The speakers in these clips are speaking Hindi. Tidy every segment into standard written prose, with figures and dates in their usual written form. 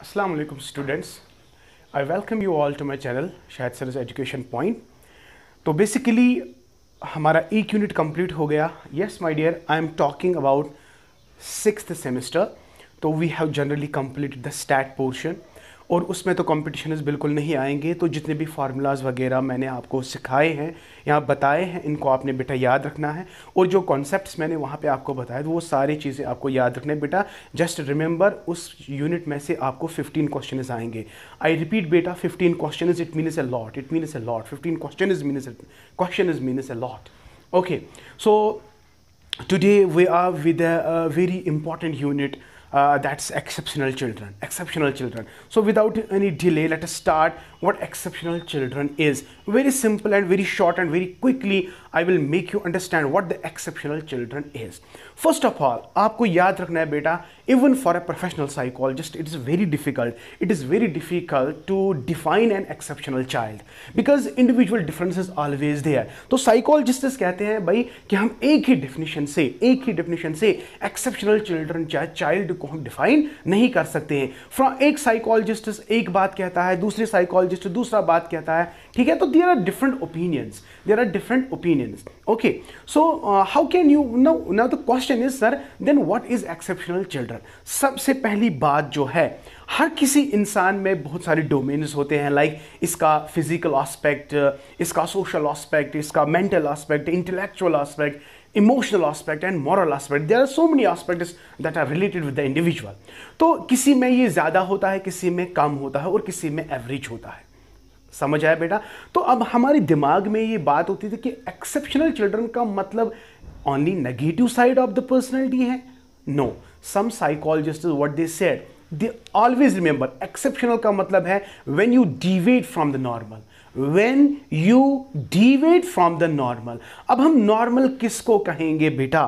Assalamu alaikum students. I welcome you all to my channel Shahid सर's education point. तो बेसिकली हमारा एक यूनिट कंप्लीट हो गया. Yes my dear, I am talking about 6th semester. तो we have generally completed the stat portion और उसमें तो कॉम्पिटिशन्स बिल्कुल नहीं आएंगे. तो जितने भी फार्मूलाज वगैरह मैंने आपको सिखाए हैं, यहाँ बताए हैं, इनको आपने बेटा याद रखना है. और जो कॉन्सेप्ट्स मैंने वहाँ पे आपको बताए वो सारी चीज़ें आपको याद रखना है बेटा. जस्ट रिमेंबर उस यूनिट में से आपको 15 क्वेश्चंस आएंगे. आई रिपीट बेटा, 15 questions it means a lot. 15 questions means a lot. Okay, so today we are with a very important unit. That's exceptional children. So without any delay, let us start what exceptional children is. Very simple and very short and very quickly I will make you understand what the exceptional children is. First of all, आपको याद रखना है बेटा, even for a professional psychologist it is very difficult to define an exceptional child because individual differences always there. तो psychologists कहते हैं भाई कि हम एक ही definition से exceptional children child को हम डिफाइन नहीं कर सकते हैं. फ्रॉम एक साइकोलॉजिस्ट एक बात कहता है, दूसरे साइकोलॉजिस्ट दूसरा बात कहता है. ठीक है, तो there are different opinions. Okay, so how can you now the question is sir then what is exceptional children. सबसे पहली बात जो है, हर किसी इंसान में बहुत सारे डोमेन्स होते हैं. लाइक इसका फिजिकल एस्पेक्ट, इसका सोशल एस्पेक्ट, इसका mental aspect, intellectual aspect, emotional aspect and moral aspect. There are so many aspects that are related with the individual. तो किसी में ये ज़्यादा होता है, किसी में कम होता है और किसी में एवरेज होता है. समझ आया बेटा. तो अब हमारे दिमाग में ये बात होती थी कि एक्सेप्शनल चिल्ड्रन का मतलब only negative side of the personality है. No, some psychologist what they said, they always remember exceptional का मतलब है when you deviate from the normal. When you deviate from the normal. अब हम नॉर्मल किसको कहेंगे बेटा?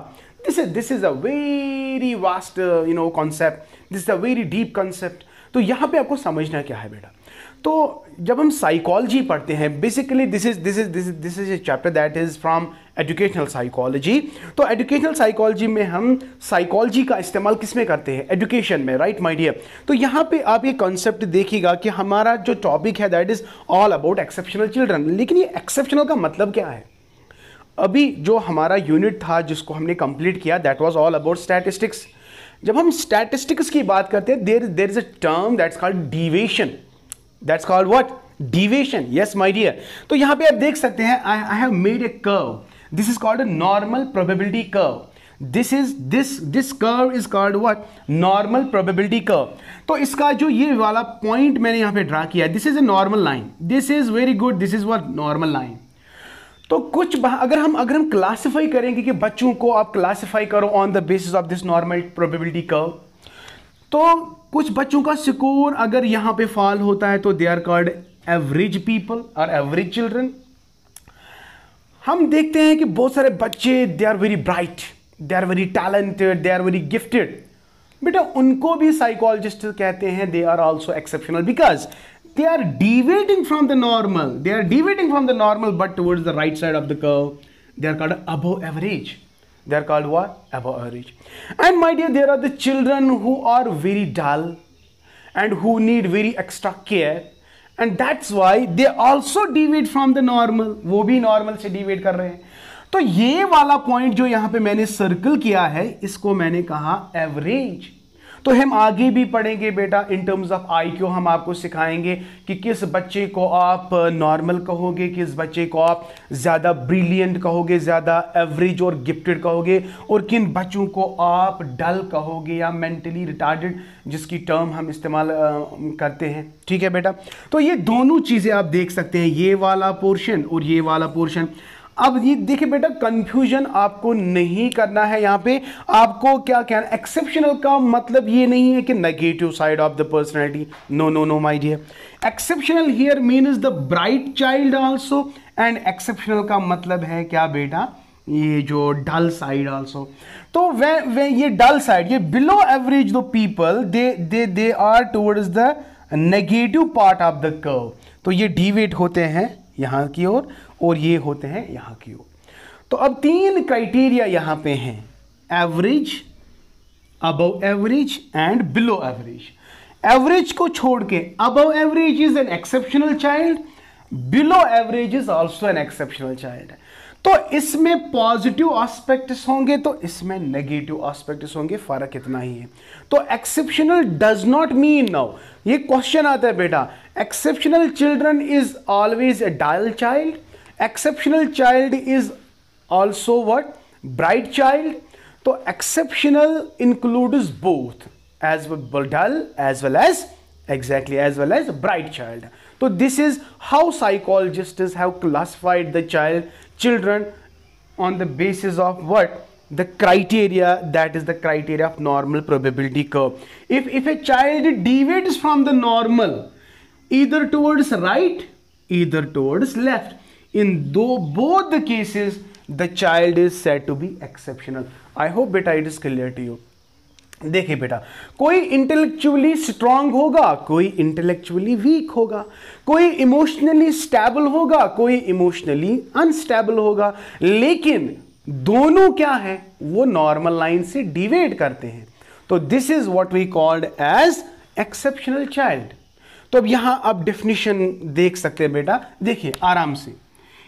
This is a very vast concept. This is a very deep concept. तो यहाँ पे आपको समझना क्या है बेटा. तो जब हम साइकोलॉजी पढ़ते हैं, basically this is a chapter that is from educational psychology. तो एजुकेशनल साइकोलॉजी में हम साइकोलॉजी का इस्तेमाल किस में करते हैं? एजुकेशन में, राइट माय डियर. तो यहाँ पे आप ये कॉन्सेप्ट देखिएगा कि हमारा जो टॉपिक है that is all about exceptional children. लेकिन ये एक्सेप्शनल का मतलब क्या है? अभी जो हमारा यूनिट था जिसको हमने कंप्लीट किया, that was all about statistics. जब हम स्टैटिस्टिक्स की बात करते हैं, there is a term that's called deviation. That's called what? Deviation. Yes, my dear. तो यहाँ पे आप देख सकते हैं, I have made a curve. This is called a normal probability curve. This curve is called what? Normal probability curve. तो इसका जो ये वाला पॉइंट मैंने यहाँ पे ड्रा किया, this is a normal line. This is very good. This is what? Normal line. तो कुछ अगर हम क्लासिफाई करेंगे कि बच्चों को आप क्लासिफाई करो on the basis of this normal probability curve, तो कुछ बच्चों का स्कोर अगर यहां पे फॉल होता है तो they are called average people और एवरेज चिल्ड्रन. हम देखते हैं कि बहुत सारे बच्चे they are very bright, they are very talented, they are very gifted. बेटा उनको भी साइकोलॉजिस्ट कहते हैं they are also exceptional because they are deviating from the normal but towards the right side of the curve. They are called above average. They are called what? Above average. And my dear, there are the children who are very dull and who need very extra care, and that's why they also deviate from the normal. वो भी normal से deviate कर रहे हैं. तो ये वाला पॉइंट जो यहाँ पे मैंने सर्कल किया है, इसको मैंने कहा एवरेज. तो हम आगे भी पढ़ेंगे बेटा इन टर्म्स ऑफ IQ. हम आपको सिखाएंगे कि किस बच्चे को आप नॉर्मल कहोगे, किस बच्चे को आप ज़्यादा ब्रिलियंट कहोगे, ज़्यादा एवरेज और गिफ्टेड कहोगे, और किन बच्चों को आप डल कहोगे या मेंटली रिटार्डेड, जिसकी टर्म हम इस्तेमाल करते हैं. ठीक है बेटा. तो ये दोनों चीज़ें आप देख सकते हैं, ये वाला पोर्शन और ये वाला पोर्शन. अब ये देखिए बेटा, कंफ्यूजन आपको नहीं करना है. यहाँ पे आपको क्या कहना, एक्सेप्शनल का मतलब ये नहीं है कि negative side of the personality. No my dear. Exceptional here means the bright child also, and exceptional का मतलब है क्या बेटा, ये जो डल साइड आल्सो. तो वे ये डल साइड, ये बिलो एवरेज दो people, they are towards the negative part of the curve. तो ये डिविएट होते हैं यहाँ की ओर और ये होते हैं यहाँ की ओर. तो अब 3 क्राइटेरिया यहाँ पे हैं, average, above average and below average. Average को छोड़ के above average is an exceptional child, below average is also an exceptional child. तो इसमें पॉजिटिव एस्पेक्ट्स होंगे तो इसमें नेगेटिव एस्पेक्ट्स होंगे, फर्क इतना ही है। तो exceptional does not mean, now ये क्वेश्चन आता है बेटा, exceptional children is always a dull child, exceptional child is also what, bright child. तो exceptional includes both as well dull as well as exactly as well as bright child. So this is how psychologists have classified the children on the basis of what, the criteria, that is the criteria of normal probability curve. If a child deviates from the normal either towards right either towards left, in both the cases the child is said to be exceptional. I hope beta it is clear to you. देखिए बेटा, कोई इंटेलेक्चुअली स्ट्रांग होगा, कोई इंटेलेक्चुअली वीक होगा, कोई इमोशनली स्टेबल होगा, कोई इमोशनली अनस्टेबल होगा, लेकिन दोनों क्या है, वो नॉर्मल लाइन से डिवेट करते हैं। तो this is what we called as exceptional child. तो अब यहां आप डेफिनेशन देख सकते हैं बेटा, देखिए आराम से,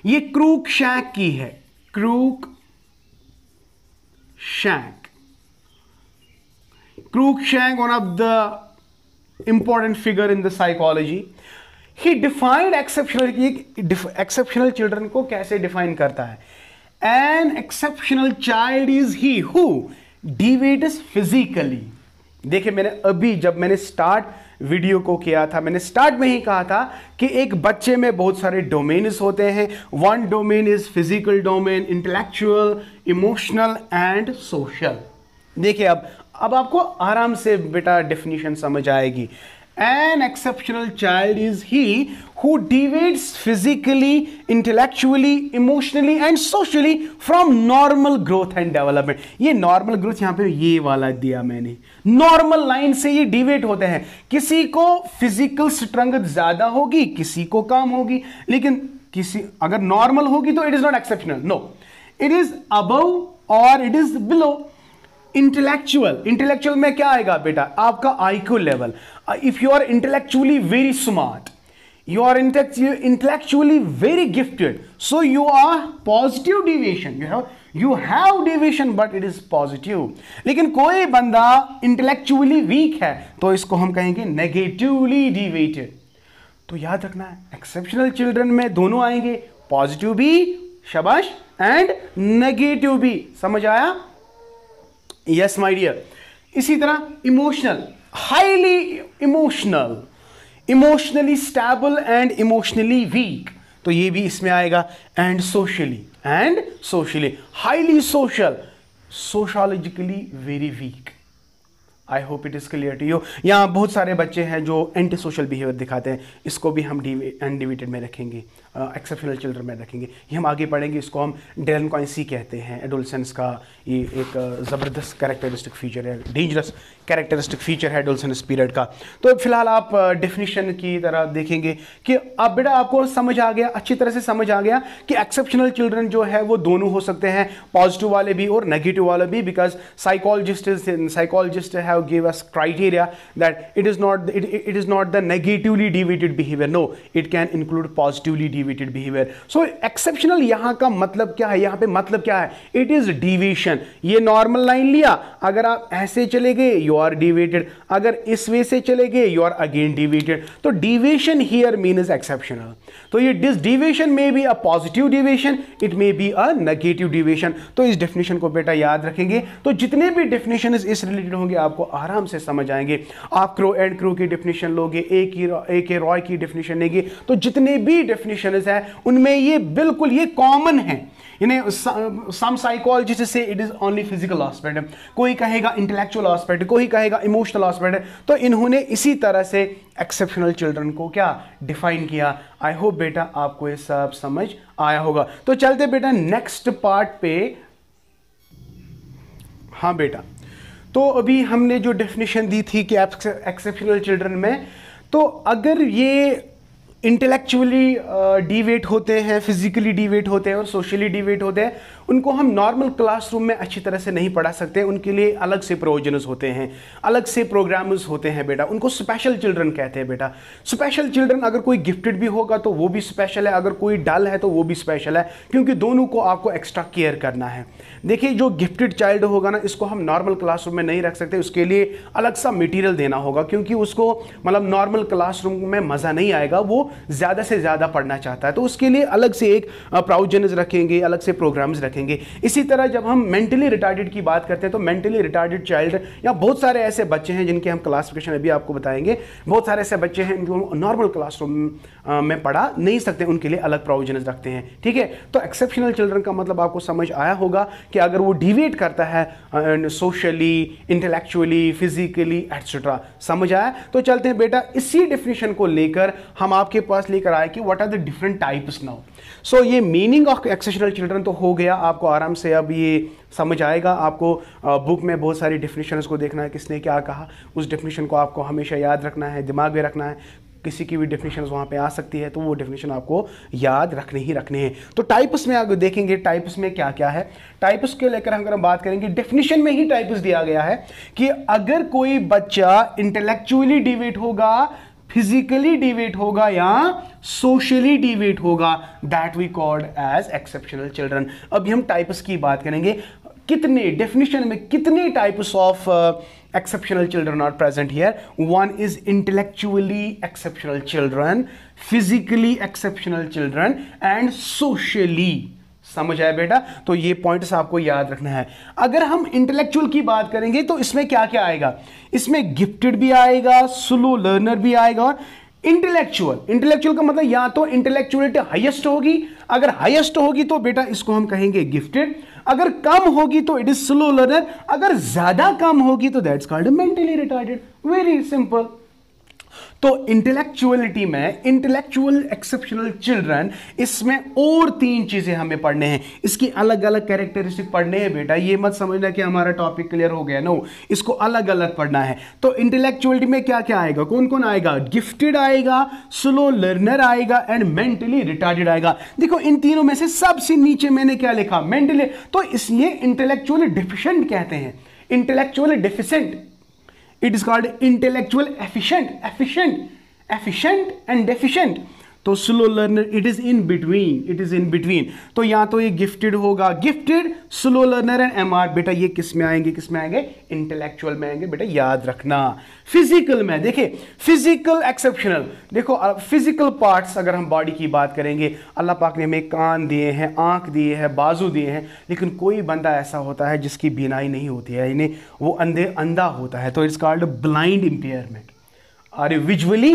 ये क्रूक शैक की है, Cruikshank, Cruikshank, one of the important figure in the psychology, he defined exceptional children को कैसे define करता है? An exceptional child is he who deviates physically. देखिए मैंने अभी जब मैंने स्टार्ट वीडियो को किया था, मैंने स्टार्ट में ही कहा था कि एक बच्चे में बहुत सारे डोमेन्स होते हैं। One domain is physical domain, intellectual, emotional and social. देखिए अब आपको आराम से बेटा डेफिनेशन समझ आएगी। An exceptional child is he who deviates physically, intellectually, emotionally and socially from normal growth and development. ये normal growth यहाँ पे ये वाला दिया मैंने, normal line से ये deviate होते हैं। किसी को physical strength ज्यादा होगी, किसी को कम होगी, लेकिन किसी अगर normal होगी तो it is not exceptional, no, it is above or it is below. Intellectual में क्या आएगा बेटा, आपका IQ level. If you are intellectually very smart, you are intellectually very gifted, so you are positive deviation, you have deviation but it is positive. लेकिन कोई बंदा इंटेलेक्चुअली वीक है तो इसको हम कहेंगे नेगेटिवली डिविएटेड। तो याद रखना है, एक्सेप्शनल चिल्ड्रन में दोनों आएंगे, पॉजिटिव भी शाबाश एंड नेगेटिव भी। समझ आया? Yes my dear. इसी तरह emotional, highly emotional, emotionally stable and emotionally weak, तो ये भी इसमें आएगा। And socially highly social, sociologically very weak. I hope it is clear to you. यहाँ बहुत सारे बच्चे हैं जो एंटी सोशल बिहेवियर दिखाते हैं, इसको भी हम अनडिविटेड में रखेंगे, एक्सेप्शनल चिल्ड्रन में रखेंगे। ये हम आगे पढ़ेंगे, इसको हम डेलिंक्वेंसी कहते हैं। एडोलसेंस का ये एक ज़बरदस्त कैरेक्टरिस्टिक फीचर है, डेंजरस कैरेक्टरिस्टिक फीचर है एडोलसेंस पीरियड का। तो फिलहाल आप डेफिनेशन की तरह देखेंगे कि अब बेटा आपको समझ आ गया, अच्छी तरह से समझ आ गया कि एक्सेप्शनल चिल्ड्रन जो है वो दोनों हो सकते हैं, पॉजिटिव वाले भी और नेगेटिव वाले भी, because psychologist have give us criteria that it is not the negatively deviated behavior, no, it can include positively deviated behavior. So exceptional यहाँ का मतलब क्या है, यहाँ पे मतलब क्या है, it is deviation। ये नॉर्मल लाइन लिया, अगर आप ऐसे चले गए you are deviated, अगर इस वे से चले गए you are again deviated। तो deviation here means exceptional। तो ये deviation may be a positive deviation, it may be a negative deviation। तो इस definition को बेटा याद रखेंगे। तो जितने भी definitions इस रिलेटेड होंगे आपको आराम से समझ आएंगे। आप क्रो एंड क्रू की डेफिनेशन लोगे, ए के रॉय की डेफिनेशन लेंगे, तो जितने भी डेफिनेशंस हैं उनमें ये बिल्कुल ये कॉमन है। सम साइकोलॉजिस्ट से it is only physical aspect, कोई कहेगा इंटेलेक्चुअल एस्पेक्ट, कोई कहेगा इमोशनल एस्पेक्ट। तो इन्होंने इसी तरह से एक्सेप्शनल चिल्ड्रन को क्या डिफाइन किया। आई होप बेटा आपको ये सब समझ आया होगा। तो चलते बेटा नेक्स्ट पार्ट पे। हाँ बेटा, तो अभी हमने जो डेफिनेशन दी थी कि एक्सेप्शनल चिल्ड्रन में, तो अगर ये इंटेलेक्चुअली डिवेट होते हैं, फिजिकली डिवेट होते हैं और सोशली डिवेट होते हैं, उनको हम नॉर्मल क्लासरूम में अच्छी तरह से नहीं पढ़ा सकते। उनके लिए अलग से प्रोविजनस होते हैं, अलग से प्रोग्राम्स होते हैं बेटा। उनको स्पेशल चिल्ड्रन कहते हैं बेटा। स्पेशल चिल्ड्रन, अगर कोई गिफ्टेड भी होगा तो वो भी स्पेशल है, अगर कोई डल है तो वो भी स्पेशल है, क्योंकि दोनों को आपको एक्स्ट्रा केयर करना है। देखिए, जो गिफ्टेड चाइल्ड होगा ना, इसको हम नॉर्मल क्लासरूम में नहीं रख सकते, उसके लिए अलग सा मटेरियल देना होगा, क्योंकि उसको मतलब नॉर्मल क्लासरूम में मज़ा नहीं आएगा, वो ज़्यादा से ज़्यादा पढ़ना चाहता है, तो उसके लिए अलग से एक प्रोविजनस रखेंगे, अलग से प्रोग्राम्स रखेंगे। इसी तरह जब हम मेंटली रिटार्डेड की बात करते हैं तो मेंटली रिटार्डेड चाइल्ड या बहुत सारे ऐसे बच्चे हैं जिनके हम क्लासिफिकेशन अभी आपको बताएंगे, बहुत सारे ऐसे बच्चे हैं जो नॉर्मल क्लासरूम में पढ़ा नहीं सकते, उनके लिए अलग प्रोविजनस रखते हैं। ठीक है, तो एक्सेप्शनल चिल्ड्रन का मतलब आपको समझ आया होगा कि अगर वो डिवेट करता है सोशली, इंटेलेक्चुअली, फिजिकली एटसेट्रा, समझ आया? तो चलते हैं बेटा, इसी डेफिनेशन को लेकर हम आपके पास लेकर आए कि what are the different types now. So ये मीनिंग ऑफ एक्सेप्शनल चिल्ड्रन तो हो गया आपको आराम से, अब ये समझ आएगा। आपको बुक में बहुत सारी डेफिनेशंस को देखना है, किसने क्या कहा, उस डेफिनेशन को आपको हमेशा याद रखना है, दिमाग में रखना है। किसी की भी डेफिनेशन वहाँ पे आ सकती है, तो वो डेफिनेशन आपको याद रखने ही रखने हैं। तो टाइप्स में आगे देखेंगे टाइप्स में क्या क्या है। टाइप्स के लेकर अगर हम बात करेंगे, डेफिनेशन में ही टाइप्स दिया गया है कि अगर कोई बच्चा इंटेलेक्चुअली डिवेट होगा, फिजिकली डिवेट होगा या सोशली डिवेट होगा, that we called as exceptional children. अभी हम टाइप्स की बात करेंगे, कितने डेफिनेशन में कितने types of exceptional children are present here. One is intellectually exceptional children, physically exceptional children and socially. समझ आया बेटा? तो ये पॉइंट्स आपको याद रखना है। अगर हम इंटेलेक्चुअल की बात करेंगे तो इसमें क्या क्या आएगा? इसमें गिफ्टेड भी आएगा, स्लो लर्नर भी आएगा और इंटेलेक्चुअल का मतलब या तो इंटेलेक्चुअलिटी हाईएस्ट होगी, अगर हाईएस्ट होगी तो बेटा इसको हम कहेंगे गिफ्टेड, अगर कम होगी तो इट इज स्लो लर्नर, अगर ज्यादा कम होगी तो that's called mentally retarded. Very simple. तो इंटेलेक्चुअलिटी में इंटेलेक्चुअल एक्सेप्शनल चिल्ड्रन, इसमें और 3 चीजें हमें पढ़ने हैं, इसकी अलग अलग कैरेक्टरिस्टिक पढ़ने हैं बेटा। ये मत समझना कि हमारा टॉपिक क्लियर हो गया, नो, इसको अलग अलग पढ़ना है। तो इंटेलेक्चुअलिटी में क्या क्या आएगा, कौन कौन आएगा? गिफ्टेड आएगा, स्लो लर्नर आएगा एंड मेंटली रिटार्डेड आएगा। देखो इन तीनों में से सबसे नीचे मैंने क्या लिखा? मेंटली। तो इसलिए इंटेलेक्चुअल डिफिशिएंट कहते हैं, intellectual deficient. It is called intellectual efficient and deficient. तो slow learner it is in between, तो या तो ये गिफ्टेड होगा, gifted, slow learner and MR. बेटा ये किस में आएंगे? इंटेलेक्चुअल में आएंगे बेटा, याद रखना। फिजिकल में देखिए, फिजिकल एक्सेप्शनल, देखो फिजिकल पार्ट्स अगर हम बॉडी की बात करेंगे, अल्लाह पाक ने हमें कान दिए हैं, आंख दिए हैं, बाजू दिए हैं, लेकिन कोई बंदा ऐसा होता है जिसकी बीनाई नहीं होती है, यानी वो अंधा होता है, तो इट्स कॉल्ड ब्लाइंड इंपेयरमेंट। अरे विजुअली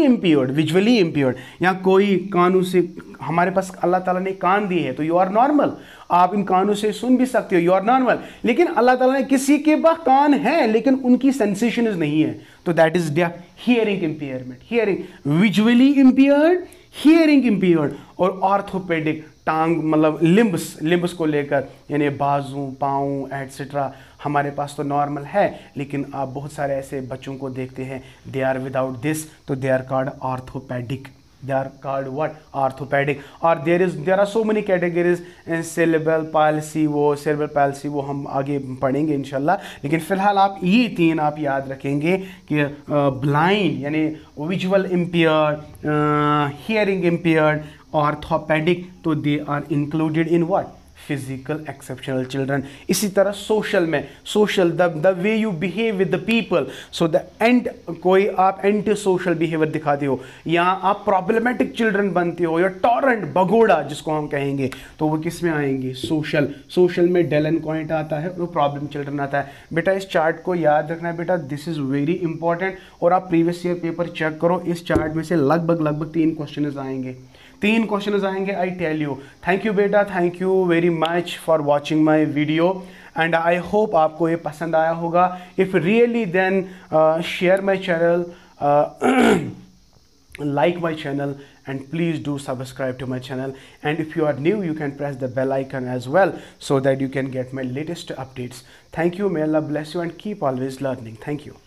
इम्प्योर्ड, या कोई कानों से, हमारे पास अल्लाह ताला ने कान दिए हैं तो यू आर नॉर्मल, आप इन कानों से सुन भी सकते हो, यू आर नॉर्मल। लेकिन अल्लाह ताला ने किसी के पास कान है लेकिन उनकी सेंसेशन नहीं है, तो that is hearing impairment. Hearing visually impaired, hearing impaired. और ऑर्थोपेडिक, टांग मतलब लिम्ब्स को लेकर, यानी बाजू, पाँव एटसेट्रा, हमारे पास तो नॉर्मल है, लेकिन आप बहुत सारे ऐसे बच्चों को देखते हैं दे आर विदाउट दिस, तो they are called orthopedic. They are called what? Orthopedic. और there are so many categories, cerebral palsy, वो हम आगे पढ़ेंगे इंशाल्लाह। लेकिन फिलहाल आप ये 3 आप याद रखेंगे कि ब्लाइंड यानी visual impaired, hearing impaired, orthopedic, तो they are included in what? Physical exceptional children. इसी तरह सोशल में, social the way you behave with the people, so the end, कोई आप एंटी सोशल बिहेवियर दिखाते हो या आप प्रॉब्लमेटिक चिल्ड्रन बनते हो या टॉरेंट, भगोड़ा जिसको हम कहेंगे, तो वो किस में आएंगे? सोशल में डेलिंक्वेंट आता है और प्रॉब्लम चिल्ड्रन आता है। बेटा इस चार्ट को याद रखना है बेटा, दिस इज वेरी इंपॉर्टेंट। और आप प्रीवियस ईयर पेपर चेक करो, इस चार्ट में से लगभग 3 क्वेश्चन आएंगे, 3 क्वेश्चन आएंगे, I tell you. Thank you बेटा, thank you very much for watching my video and I hope आपको ये पसंद आया होगा। If really then share my channel, like my channel, and please do subscribe to my channel, and if you are new you can press the bell icon as well so that you can get my latest updates. Thank you, may Allah bless you and keep always learning. Thank you.